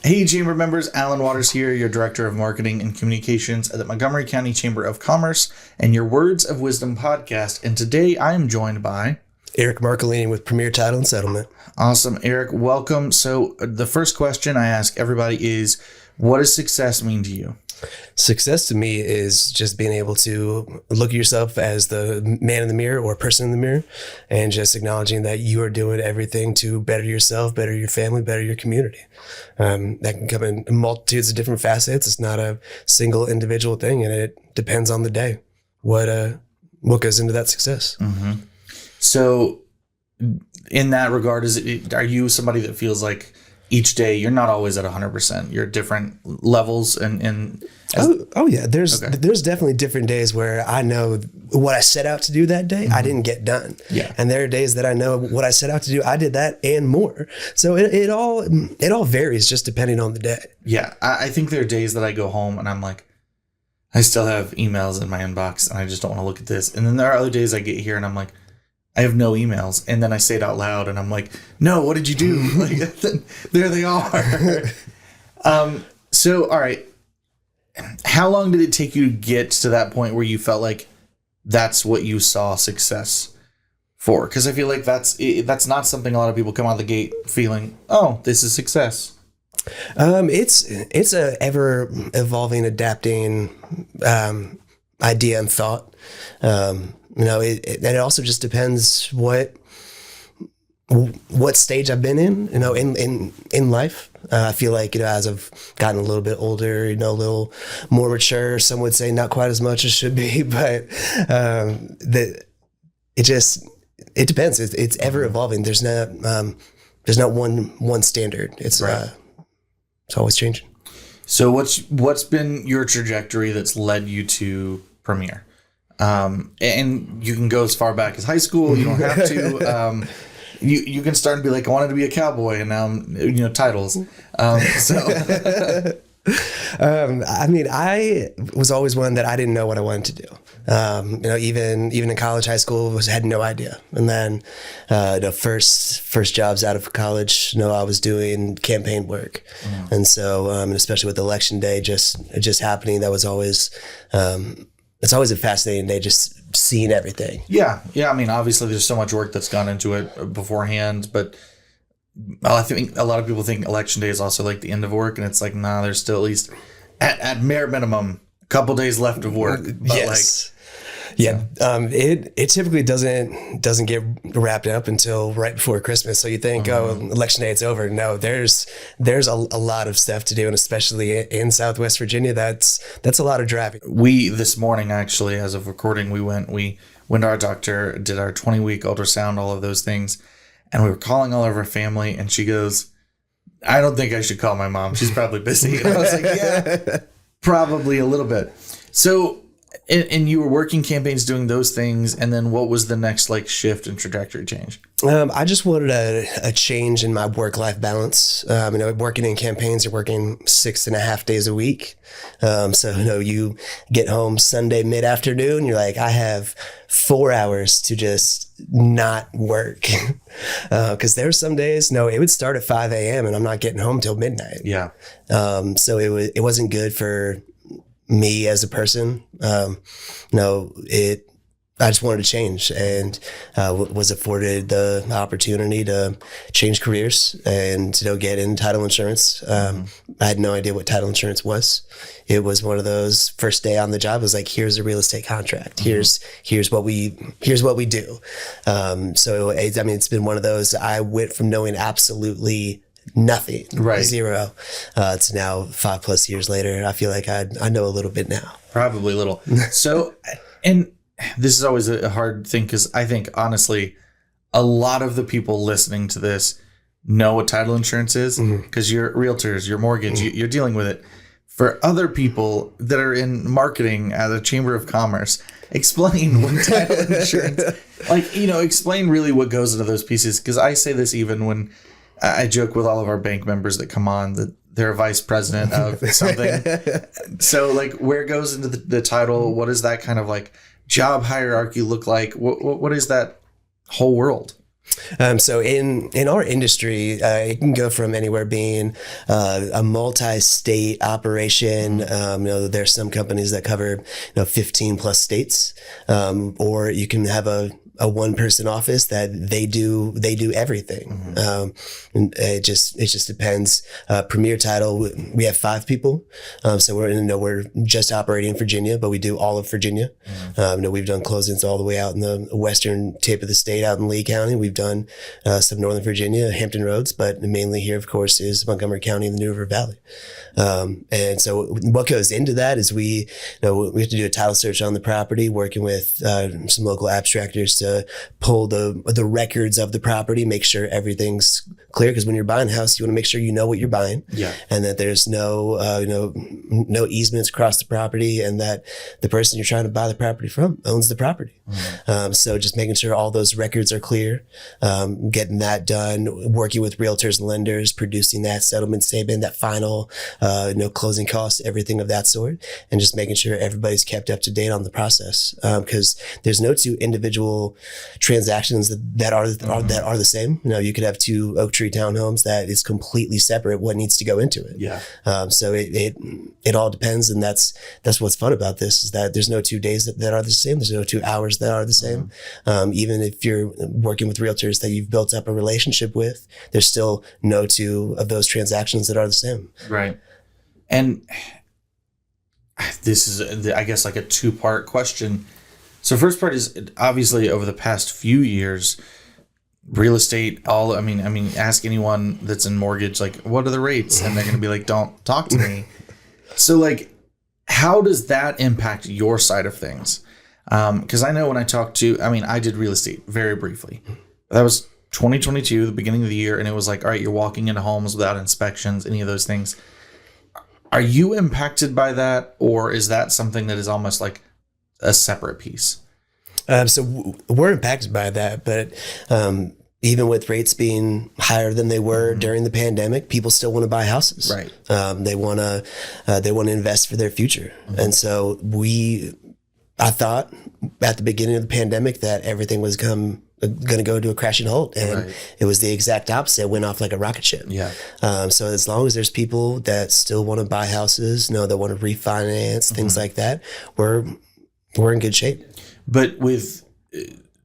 Hey, Chamber members, Alan Waters here, your Director of Marketing and Communications at the Montgomery County Chamber of Commerce and your Words of Wisdom podcast. And today I am joined by Eric Marcolini with Premier Title and Settlement. Awesome, Eric. Welcome. So the first question I ask everybody is, what does success mean to you? Success to me is just being able to look at yourself as the man in the mirror or person in the mirror and just acknowledging that you are doing everything to better yourself, better your family, better your community. That can come in multitudes of different facets. It's not a single individual thing, and it depends on the day. What goes into that success? Mm-hmm. So in that regard, are you somebody that feels like each day you're not always at 100%? You're at different levels Oh yeah. There's definitely different days where I know what I set out to do that day, I didn't get done. Yeah. And there are days that I know what I set out to do, I did that and more. So it all varies just depending on the day. Yeah. I think there are days that I go home and I'm like, I still have emails in my inbox and I just don't want to look at this. And then there are other days I get here and I'm like, I have no emails. And then I say it out loud and I'm like, no, what did you do? Like, there they are. So, all right. How long did it take you to get to that point where you felt like that's what you saw success for? Because I feel like that's not something a lot of people come out of the gate feeling, oh, this is success. It's a ever evolving, adapting idea and thought. It also just depends what stage I've been in, in life. I feel like, as I've gotten a little bit older, a little more mature, some would say not quite as much as should be, but it depends. It's ever evolving. There's not one standard. It's right. It's always changing. So what's been your trajectory that's led you to Premier? And you can go as far back as high school. You don't have to. You can start and be like, I wanted to be a cowboy, and now I'm, titles. I was always one that I didn't know what I wanted to do. Even in college, high school, had no idea. And then the first jobs out of college, I was doing campaign work, and so and especially with election day just happening, that was always. It's always a fascinating day, just seeing everything. Yeah. I mean, obviously, there's so much work that's gone into it beforehand, but I think a lot of people think election day is also like the end of work, and it's like, nah, there's still at least at bare minimum a couple days left of work. But yes. It typically doesn't get wrapped up until right before Christmas. So you think, election day, it's over. No, there's a lot of stuff to do, and especially in Southwest Virginia, that's a lot of driving. We this morning, actually, as of recording, we went to our doctor, did our 20-week ultrasound, all of those things, and we were calling all of our family, and she goes, I don't think I should call my mom. She's probably busy. And I was like, yeah, probably a little bit. So. And you were working campaigns, doing those things, and then what was the next shift and trajectory change? I just wanted a change in my work-life balance. Working in campaigns, you're working 6.5 days a week. So you get home Sunday mid-afternoon, you're like, I have 4 hours to just not work. Because there were some days, it would start at 5 a.m. and I'm not getting home till midnight. Yeah. So it wasn't good for me as a person. I just wanted to change, and was afforded the opportunity to change careers and to get in title insurance. I had no idea what title insurance was. It was one of those first day on the job. It was like, here's a real estate contract. Here's what we do. So it's been one of those. I went from knowing absolutely nothing, right, zero, to now 5+ years later. I feel like I know a little bit now. Probably a little. So, and this is always a hard thing, because I think, honestly, a lot of the people listening to this know what title insurance is, because you're realtors, your mortgage, you're dealing with it. For other people that are in marketing at a Chamber of Commerce, explain what title insurance, explain really what goes into those pieces. Because I say this even when I joke with all of our bank members that come on that they're a vice president of something. So where goes into the title? What does that kind of job hierarchy look like? What is that whole world? So in our industry, it can go from anywhere being a multi-state operation. There's some companies that cover 15 plus states, or you can have a one-person office that they do everything. And it just depends. Premier Title, we have 5 people, so we're just operating in Virginia, but we do all of Virginia. We've done closings all the way out in the western tip of the state, out in Lee County. We've done some Northern Virginia, Hampton Roads, but mainly here, of course, is Montgomery County and the New River Valley. And so what goes into that is we have to do a title search on the property, working with some local abstractors to pull the records of the property, make sure everything's clear. Because when you're buying a house, you want to make sure you know what you're buying, and that there's no easements across the property, and that the person you're trying to buy the property from owns the property. So just making sure all those records are clear, getting that done, working with realtors and lenders, producing that settlement statement, that final closing costs, everything of that sort, and just making sure everybody's kept up to date on the process. Because there's no 2 individual transactions that are the same. You could have 2 oak tree townhomes that is completely separate what needs to go into it. So it all depends, and that's what's fun about this, is that there's no 2 days that are the same. There's no 2 hours that are the same. Even if you're working with realtors that you've built up a relationship with, there's still no 2 of those transactions that are the same. Right. And this is, I guess, like a 2-part question. So first part is, obviously over the past few years, real estate, ask anyone that's in mortgage, like, what are the rates? And they're going to be like, don't talk to me. So like, how does that impact your side of things? Because I know when I talked to, I did real estate very briefly. That was 2022, the beginning of the year. And it was like, all right, you're walking into homes without inspections, any of those things. Are you impacted by that? Or is that something that is almost like a separate piece? So we're impacted by that, but even with rates being higher than they were during the pandemic, people still want to buy houses. Right. They want to invest for their future. And so I thought at the beginning of the pandemic that everything was going to go to a crashing halt, and it was the exact opposite. It went off like a rocket ship. So as long as there's people that still want to buy houses, that want to refinance, things like that, we're in good shape. But with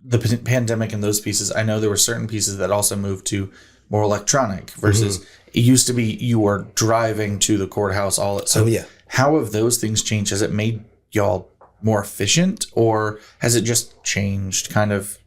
the pandemic and those pieces, I know there were certain pieces that also moved to more electronic versus it used to be you were driving to the courthouse how have those things changed? Has it made y'all more efficient, or has it just changed kind of?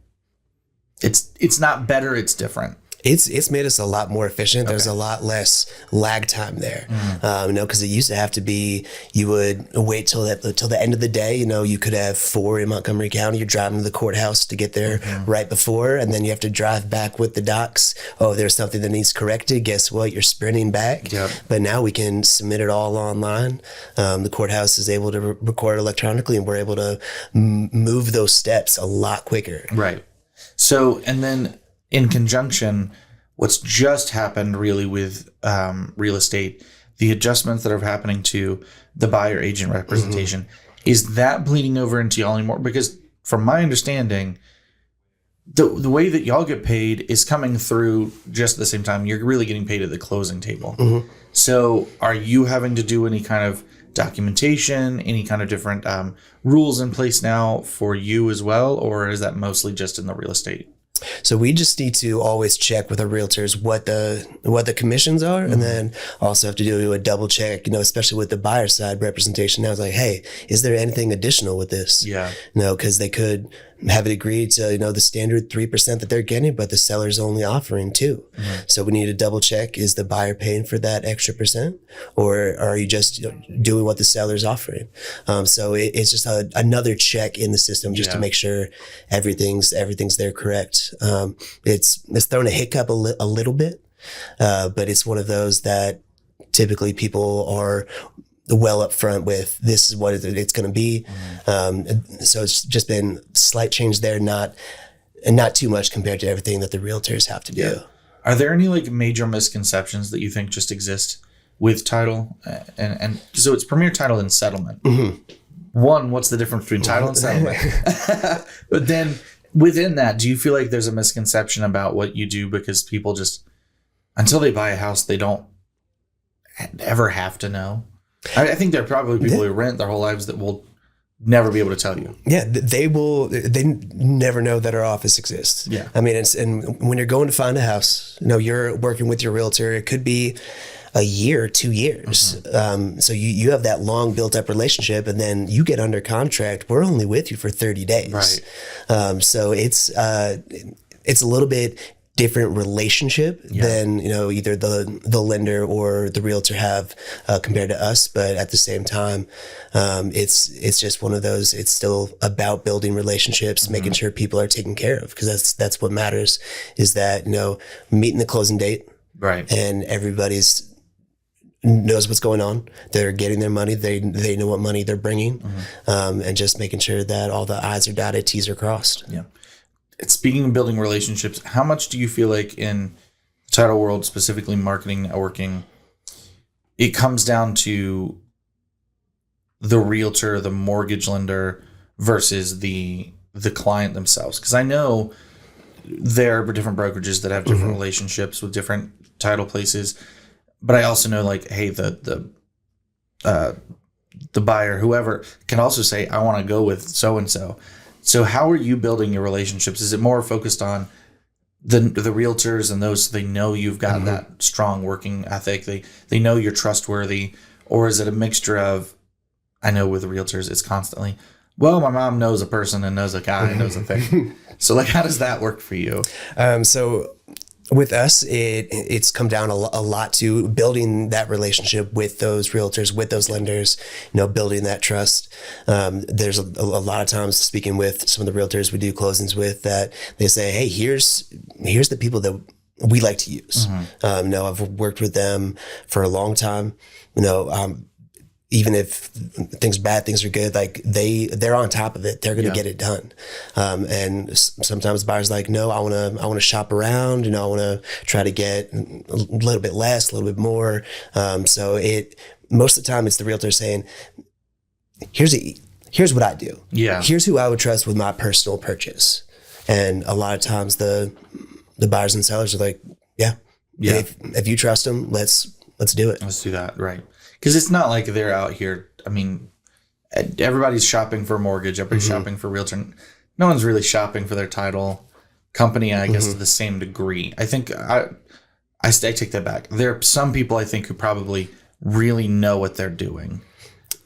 It's not better, it's different. It's made us a lot more efficient. Okay. There's a lot less lag time there, because it used to have to be, you would wait till the end of the day. You could have 4 in Montgomery County. You're driving to the courthouse to get there right before, and then you have to drive back with the docs. Oh, there's something that needs corrected. Guess what? You're sprinting back. Yep. But now we can submit it all online. The courthouse is able to record electronically, and we're able to move those steps a lot quicker. Right. So, and then in conjunction, what's just happened really with real estate, the adjustments that are happening to the buyer agent representation, is that bleeding over into y'all anymore? Because from my understanding, the way that y'all get paid is coming through just at the same time. You're really getting paid at the closing table. So are you having to do any kind of documentation, any kind of different rules in place now for you as well? Or is that mostly just in the real estate? So we just need to always check with our realtors what the commissions are, and then also have to do a double check, especially with the buyer side representation. Now it's like, hey, is there anything additional with this? Because they could have it agreed to, the standard 3% that they're getting, but the seller's only offering 2%. So we need to double check, is the buyer paying for that extra percent, or are you just doing what the seller's offering? So it's just another check in the system just to make sure everything's there correct. It's thrown a hiccup a little bit, but it's one of those that typically people are well up front with, this is what it's going to be. So it's just been slight change there, not too much compared to everything that the realtors have to do. Are there any like major misconceptions that you think just exist with title? And so it's Premier Title and settlement. One, what's the difference between title and settlement? But then Within that, do you feel like there's a misconception about what you do because people just, until they buy a house, they don't ever have to know? I think there are probably people who rent their whole lives that will never be able to tell you. Yeah, they never know that our office exists. Yeah. I mean, and when you're going to find a house, you're working with your realtor. It could be a year, 2 years. So you have that long built up relationship, and then you get under contract. We're only with you for 30 days. Right. So it's a little bit different relationship than either the lender or the realtor have compared to us, but at the same time, it's just one of those. It's still about building relationships, making sure people are taken care of, because that's what matters. Is that meeting the closing date, right? And everybody's knows what's going on. They're getting their money. They know what money they're bringing, and just making sure that all the I's are dotted, T's are crossed. Yeah. Speaking of building relationships, how much do you feel like in the title world, specifically marketing, networking, it comes down to the realtor, the mortgage lender versus the client themselves? Because I know there are different brokerages that have different relationships with different title places, but I also know, like, hey, the buyer, whoever, can also say, I want to go with so and so. So how are you building your relationships? Is it more focused on the realtors and those, they know you've got that strong working ethic, they know you're trustworthy, or is it a mixture of, I know with realtors it's constantly, well, my mom knows a person and knows a guy and knows a thing. So, like, how does that work for you? So with us, it's come down a lot to building that relationship with those realtors, with those lenders, building that trust. There's a lot of times speaking with some of the realtors we do closings with, that they say, hey, here's the people that we like to use. I've worked with them for a long time. Even if things are good, like they're on top of it. They're going to get it done. And sometimes buyers are like, no, I want to shop around, I want to try to get a little bit less, a little bit more. So most of the time it's the realtor saying, here's what I do. Yeah. Here's who I would trust with my personal purchase. And a lot of times the buyers and sellers are like, yeah. If you trust them, let's do it. Let's do that. Right. Because it's not like they're out here. I mean, everybody's shopping for a mortgage. Everybody's shopping for realtor. No one's really shopping for their title company, I guess, to the same degree. I think I take that back. There are some people, I think, who probably really know what they're doing.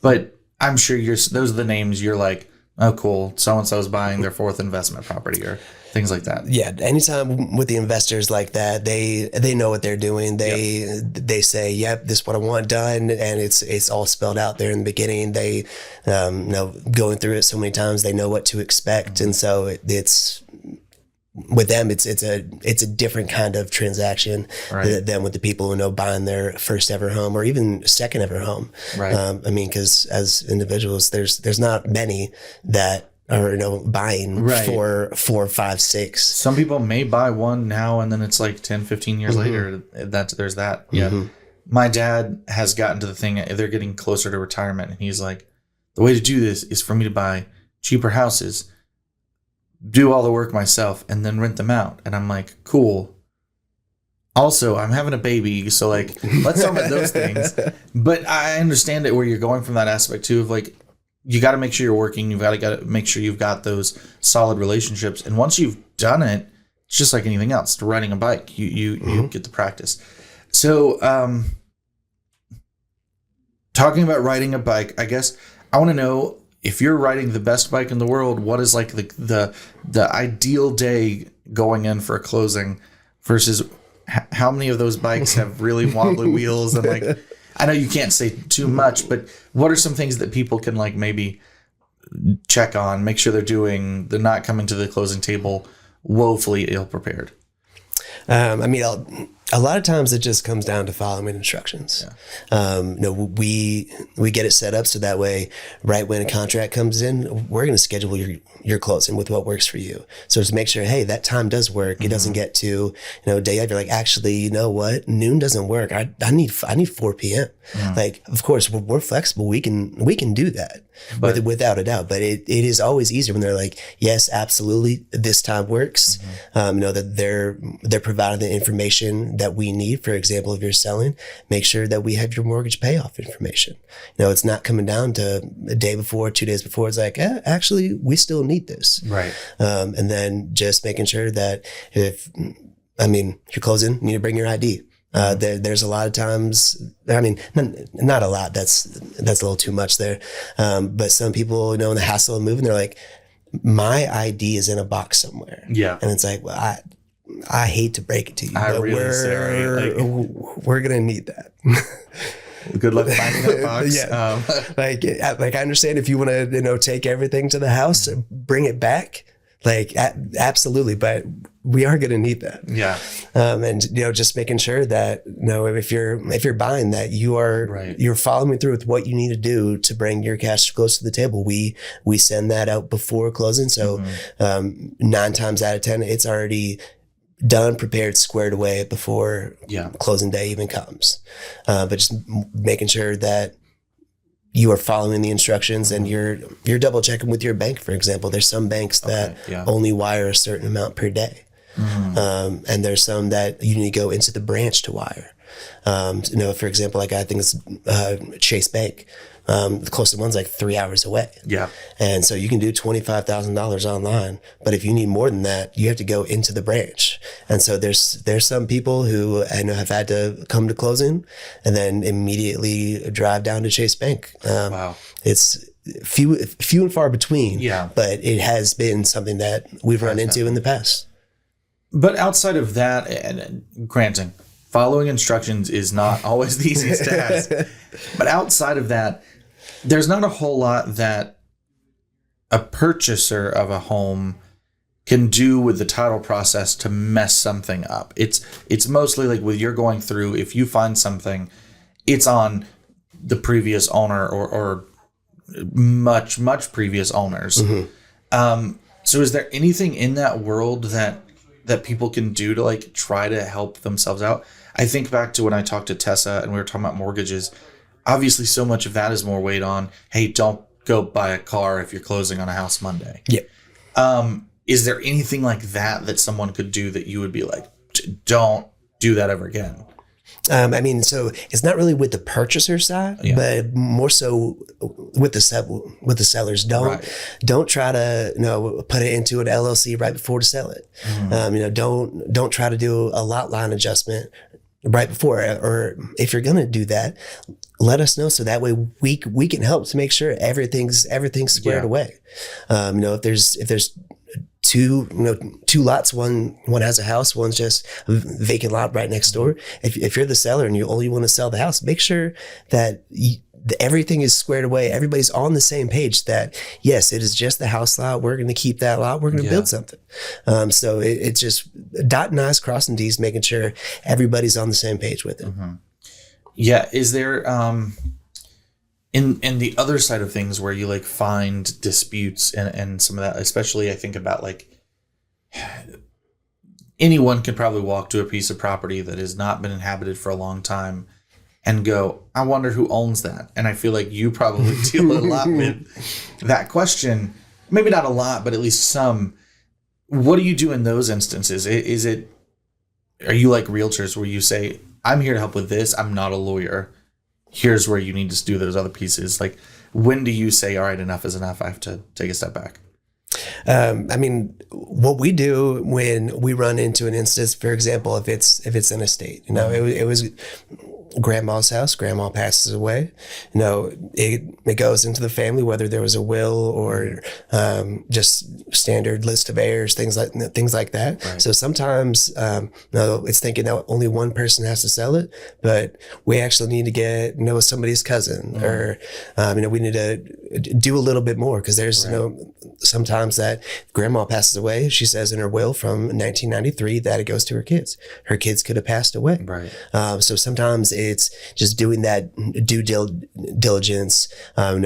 But I'm sure those are the names you're like, oh, cool, so-and-so's buying their fourth investment property or things like that. Yeah, anytime with the investors like that, they know what they're doing. They say, "Yep, this is what I want done," and it's all spelled out there in the beginning. They, going through it so many times, they know what to expect, and so it's with them, it's a different kind of transaction than with the people who know buying their first ever home or even second ever home. Right. I mean, because as individuals, there's not many that are buying for 4, 5, 6. Some people may buy one now and then it's like 10, 15 years later there's that. Yeah. My dad has gotten to the thing, they're getting closer to retirement, and he's like, the way to do this is for me to buy cheaper houses, do all the work myself, and then rent them out. And I'm like, cool. Also, I'm having a baby, so like, let's talk about those things. But I understand it where you're going from that aspect too, of like, you got to make sure you're working. You've got to make sure you've got those solid relationships. And once you've done it, it's just like anything else. To riding a bike, you get the practice. So, talking about riding a bike, I guess I want to know, if you're riding the best bike in the world, what is like the ideal day going in for a closing versus how many of those bikes have really wobbly wheels? And like, I know you can't say too much, but what are some things that people can like maybe check on, make sure they're not coming to the closing table woefully ill prepared? I mean, a lot of times it just comes down to following instructions. Yeah. We get it set up so that way, right when a contract comes in, we're going to schedule your closing with what works for you. So just make sure, hey, that time does work. It doesn't get to day of, you're like, actually, you know what, noon doesn't work. I need 4 p.m. Like, of course, we're flexible. We can do that. But, without a doubt. But it is always easier when they're like, yes, absolutely, this time works. That they're providing the information that we need. For example, if you're selling, make sure that we have your mortgage payoff information. It's not coming down to a day before, 2 days before. It's like, actually, we still need this. right. And then just making sure that if you're closing, you need to bring your ID. There's a lot of times, not a lot, that's a little too much there. But some people, in the hassle of moving, they're like, my ID is in a box somewhere. Yeah. And it's like, well, I hate to break it to you, I but really, Sarah, we're going to need that. Good luck finding that box. Yeah. I understand if you want to, take everything to the house, bring it back. Absolutely. But we are going to need that. Yeah. And, just making sure that, if you're buying that, you're following through with what you need to do to bring your cash close to the table. We send that out before closing. So, 9 times out of 10, it's already done, prepared, squared away before closing day even comes. But just making sure that you are following the instructions and you're double checking with your bank. For example, there's some banks that only wire a certain amount per day. And there's some that you need to go into the branch to wire. For example, I think it's Chase Bank. The closest one's 3 hours away. Yeah. And so you can do $25,000 online, but if you need more than that, you have to go into the branch. And so there's some people who I know have had to come to closing and then immediately drive down to Chase Bank. Wow. It's few and far between. Yeah. But it has been something that we've run into in the past. But outside of that, and granted, following instructions is not always the easiest task. But outside of that, there's not a whole lot that a purchaser of a home can do with the title process to mess something up. It's mostly like when you're going through, if you find something, it's on the previous owner or much, much previous owners. So is there anything in that world that people can do to try to help themselves out? I think back to when I talked to Tessa and we were talking about mortgages. Obviously, so much of that is more weight on, hey, don't go buy a car if you're closing on a house Monday. Yeah. Is there anything like that someone could do that you would be like, don't do that ever again? So it's not really with the purchaser side, but more so with the sellers. Don't try to put it into an LLC right before to sell it. Don't try to do a lot line adjustment right before, or if you're gonna do that, let us know so that way we can help to make sure everything's squared away. If there's two lots, one has a house, one's just a vacant lot right next door. If you're the seller and you only want to sell the house, make sure that everything is squared away. Everybody's on the same page that, yes, it is just the house lot. We're going to keep that lot. We're going to build something. So it's just dotting I's, crossing T's, making sure everybody's on the same page with it. Yeah. Is there, in the other side of things where you find disputes and some of that, especially I think about anyone can probably walk to a piece of property that has not been inhabited for a long time and go, I wonder who owns that. And I feel like you probably deal a lot with that question. Maybe not a lot, but at least some. What do you do in those instances? Are you like realtors where you say, I'm here to help with this. I'm not a lawyer. Here's where you need to do those other pieces. When do you say, all right, enough is enough? I have to take a step back. What we do when we run into an instance, for example, if it's an estate, it was grandma's house, grandma passes away, it goes into the family, whether there was a will or just standard list of heirs, things like that. Right. So sometimes it's thinking that only one person has to sell it, but we actually need to get somebody's cousin, or we need to do a little bit more, because there's sometimes that grandma passes away, she says in her will from 1993 that it goes to her kids. Her kids could have passed away. Right. So sometimes it's just doing that due diligence,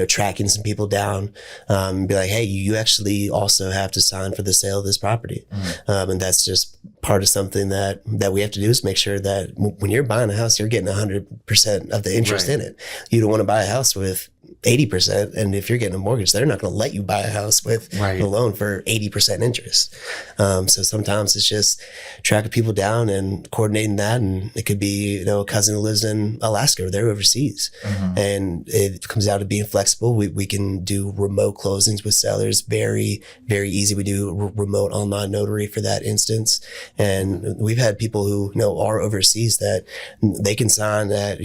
tracking some people down, be like, hey, you actually also have to sign for the sale of this property. And that's just part of something that we have to do, is make sure that when you're buying a house, you're getting 100% of the interest in it. You don't want to buy a house with 80%. And if you're getting a mortgage, they're not going to let you buy a house with Right. a loan for 80% interest. So sometimes it's just tracking people down and coordinating that. And it could be, a cousin who lives in Alaska or they're overseas. And it comes down to being flexible. We can do remote closings with sellers. Very, very easy. We do remote online notary for that instance. And we've had people who, are overseas that they can sign at,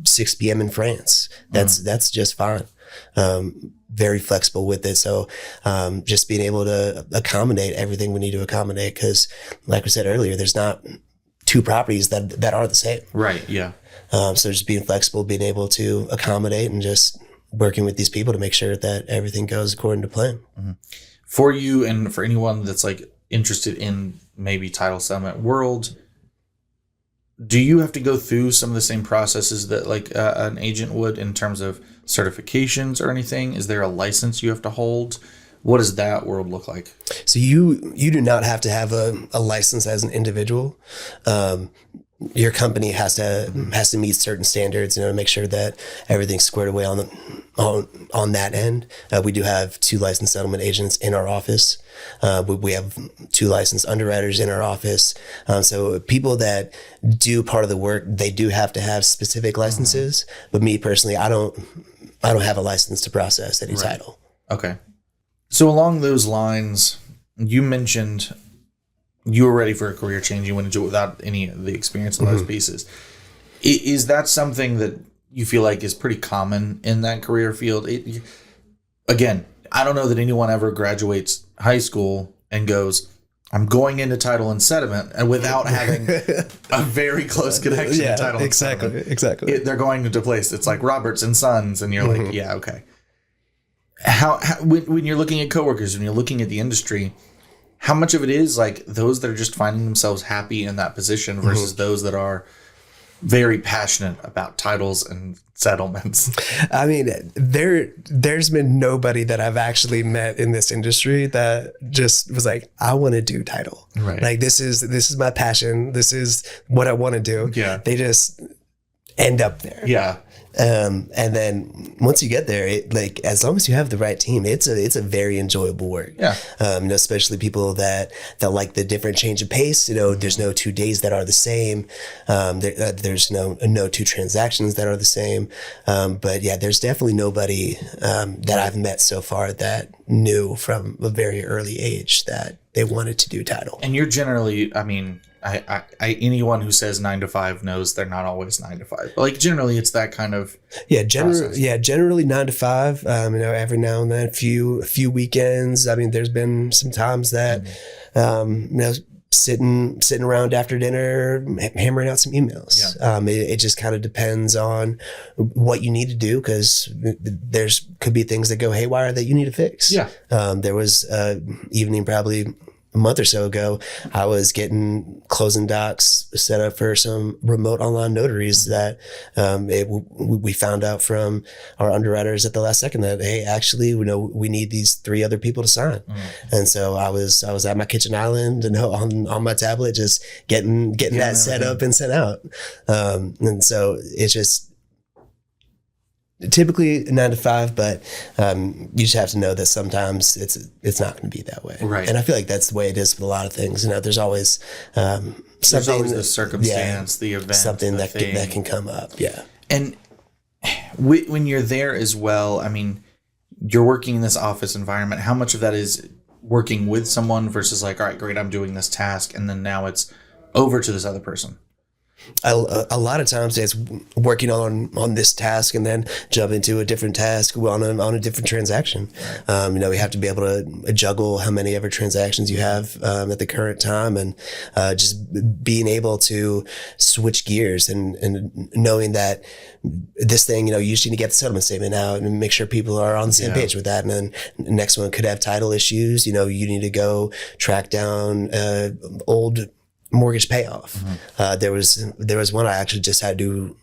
6 p.m. in France. That's just fine. Very flexible with it. So just being able to accommodate everything we need to accommodate, because like we said earlier, there's not two properties that are the same. Right. Yeah. So just being flexible, being able to accommodate, and just working with these people to make sure that everything goes according to plan. For you and for anyone that's like interested in maybe title settlement world, do you have to go through some of the same processes that like an agent would in terms of certifications or anything? Is there a license you have to hold? What does that world look like? So you do not have to have a license as an individual. Your company has to meet certain standards, to make sure that everything's squared away on that end. We do have 2 licensed settlement agents in our office. We have 2 licensed underwriters in our office. So people that do part of the work, they do have to have specific licenses. But me personally, I don't have a license to process any title. Okay. So along those lines, you mentioned you were ready for a career change. You went into it without any of the experience in those pieces. Is that something that you feel like is pretty common in that career field? Again, I don't know that anyone ever graduates high school and goes, I'm going into title and settlement, and without having a very close connection to title and settlement. Exactly. They're going into place. It's like Roberts and Sons, and you're like, yeah, okay. How when you're looking at coworkers, when you're looking at the industry, how much of it is like those that are just finding themselves happy in that position versus those that are very passionate about titles and settlements? I mean, there's been nobody that I've actually met in this industry that just was like, I want to do title. Right. Like this is my passion. This is what I want to do. Yeah. They just end up there. Yeah. And then once you get there, as long as you have the right team, it's a very enjoyable work. Yeah. Especially people that like the different change of pace. There's no 2 days that are the same. There's no 2 transactions that are the same. But yeah, there's definitely nobody that I've met so far that knew from a very early age that they wanted to do title. And you're generally, I mean, I anyone who says 9 to 5 knows they're not always 9 to 5. But like generally, it's that kind of generally 9 to 5. Every now and then, a few weekends. I mean, there's been some times that sitting around after dinner, hammering out some emails. Yeah. It just kind of depends on what you need to do, because could be things that go haywire that you need to fix. Yeah. There was evening probably a month or so ago, I was getting closing docs set up for some remote online notaries that we found out from our underwriters at the last second that, hey, actually, we need these 3 other people to sign. And so I was at my kitchen island and on my tablet, just getting that set up and sent out. And so it's just typically 9 to 5, but you just have to know that sometimes it's not going to be that way. Right. And I feel like that's the way it is with a lot of things. There's always something. There's always the circumstance, the event, something that can come up. Yeah. And when you're there as well, I mean, you're working in this office environment. How much of that is working with someone versus like, all right, great, I'm doing this task, and then now it's over to this other person? A lot of times it's working on this task and then jump into a different task on a different transaction. We have to be able to juggle how many ever transactions you have at the current time, and just being able to switch gears and knowing that this thing, you just need to get the settlement statement out and make sure people are on the same page with that. And then the next one could have title issues. You need to go track down old mortgage payoff. There was one I actually just had to do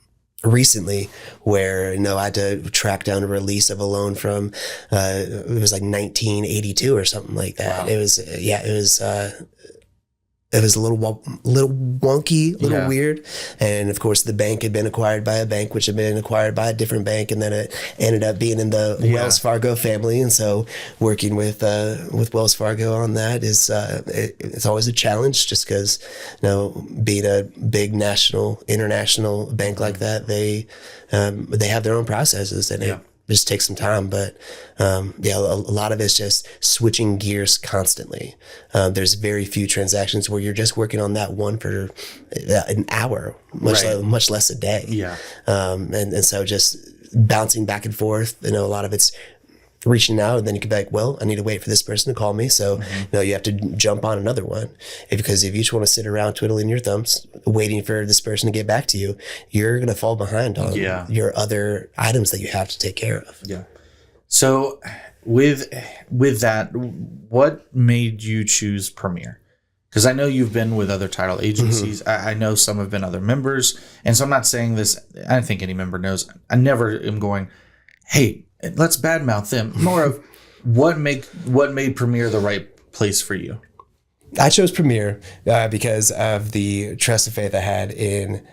recently where I had to track down a release of a loan from it was like 1982 or something like that. Wow. It was it was a little wonky, a little weird. And of course, the bank had been acquired by a bank, which had been acquired by a different bank. And then it ended up being in the Wells Fargo family. And so working with Wells Fargo on that is, it's always a challenge, just because, being a big national, international bank like that, they have their own processes, and it just takes some time. But a lot of it's just switching gears constantly. There's very few transactions where you're just working on that one for an hour, much less a day. And so just bouncing back and forth, a lot of it's reaching out, and then you can be like, well, I need to wait for this person to call me. So you have to jump on another one, because if you just want to sit around twiddling your thumbs waiting for this person to get back to you, you're going to fall behind on your other items that you have to take care of. So with that, what made you choose Premier? Because I know you've been with other title agencies. I know some have been other members. And so I'm not saying this, I think any member knows, I never am going, hey, let's badmouth them. More of what made Premier the right place for you? I chose Premier because of the trust and faith I had in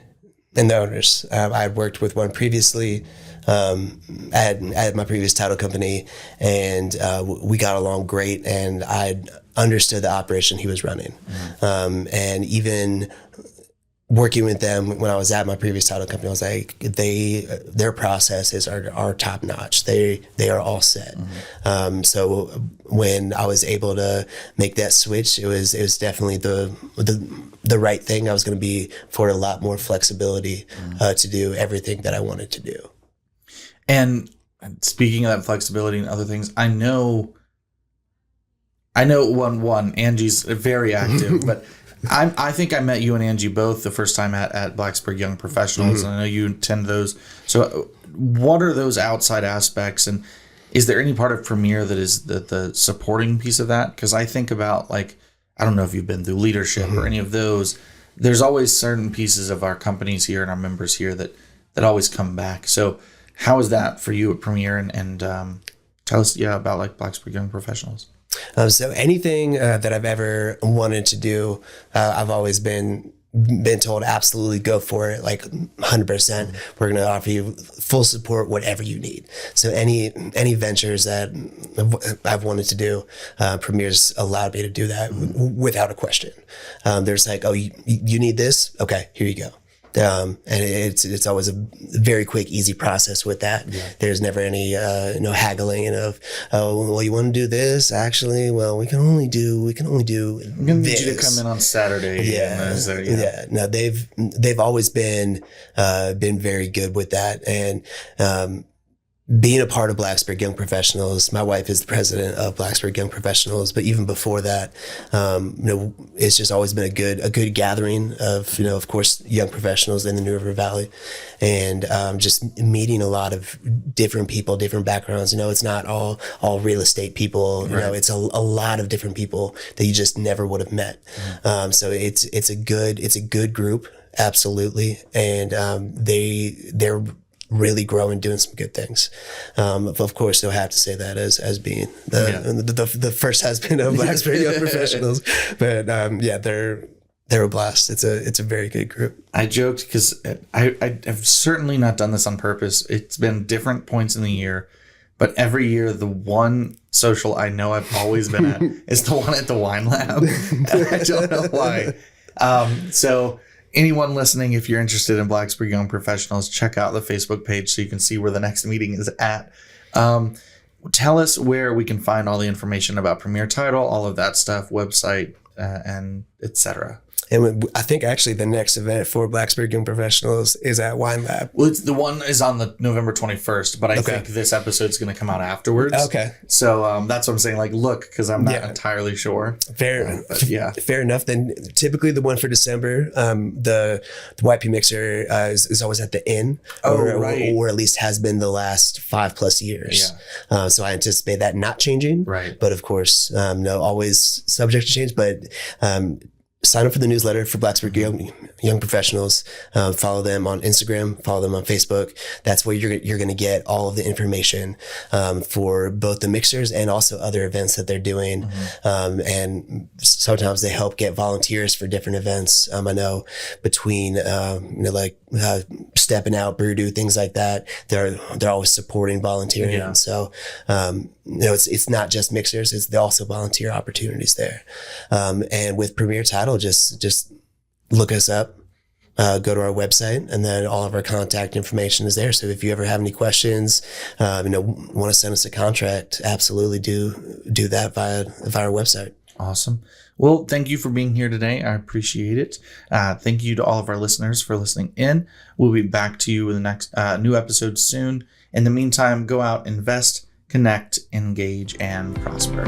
the owners. I had worked with one previously at my previous title company, and we got along great, and I understood the operation he was running. And even working with them when I was at my previous title company, I was like, their processes are top notch. They are all set. So when I was able to make that switch, it was definitely the right thing. I was going to be afforded a lot more flexibility to do everything that I wanted to do. And speaking of that flexibility and other things, I know Angie's very active, but I think I met you and Angie both the first time at Blacksburg Young Professionals, and I know you attend those. So what are those outside aspects, and is there any part of Premier that is the supporting piece of that? Because I think about, like, I don't know if you've been through leadership or any of those. There's always certain pieces of our companies here and our members here that always come back. So how is that for you at Premier? And tell us about like Blacksburg Young Professionals. So anything that I've ever wanted to do, I've always been told absolutely go for it, like 100%. We're going to offer you full support, whatever you need. So any ventures that I've wanted to do, Premier's allowed me to do that without a question. There's like, oh, you need this? Okay, here you go. And it's always a very quick, easy process with that. There's never any no haggling of, oh, well, you want to do this? Actually, well, we can only do I'm gonna need you to come in on Saturday. No, they've always been very good with that. And being a part of Blacksburg Young Professionals, my wife is the president of Blacksburg Young Professionals, but even before that, it's just always been a good gathering of, of course, young professionals in the New River Valley, and just meeting a lot of different people, different backgrounds. It's not all real estate people. Right. It's a lot of different people that you just never would have met. So it's a good group, absolutely, and they're really growing, doing some good things. Of course, they'll have to say that as being the first husband of Blacksburg Young Professionals. But they're a blast. It's a very good group. I joked because I have certainly not done this on purpose. It's been different points in the year, but every year the one social I know I've always been at is the one at the Wine Lab. I don't know why. So anyone listening, if you're interested in Blacksburg Young Professionals, check out the Facebook page so you can see where the next meeting is at. Tell us where we can find all the information about Premier Title, all of that stuff, website, and etc. And I think actually the next event for Blacksburg Young Professionals is at Wine Lab. Well, the one is on the November 21st, but I think this episode is going to come out afterwards. Okay. So that's what I'm saying. Like, look, because I'm not entirely sure. Fair enough. Then typically the one for December, the YP Mixer is always at the Inn, or at least has been the last 5+ years. So I anticipate that not changing. Right. But of course, always subject to change. But sign up for the newsletter for Blacksburg young professionals. Follow them on Instagram, follow them on Facebook. That's where you're going to get all of the information for both the mixers and also other events that they're doing. And sometimes they help get volunteers for different events. I know between stepping out, brew, things like that, they're always supporting volunteering. Yeah. So it's not just mixers; it's also volunteer opportunities there. And with Premier Title, just look us up, go to our website, and then all of our contact information is there. So if you ever have any questions, want to send us a contract, absolutely do that via our website. Awesome. Well, thank you for being here today. I appreciate it. Thank you to all of our listeners for listening in. We'll be back to you with the next new episode soon. In the meantime, go out, invest, connect, engage, and prosper.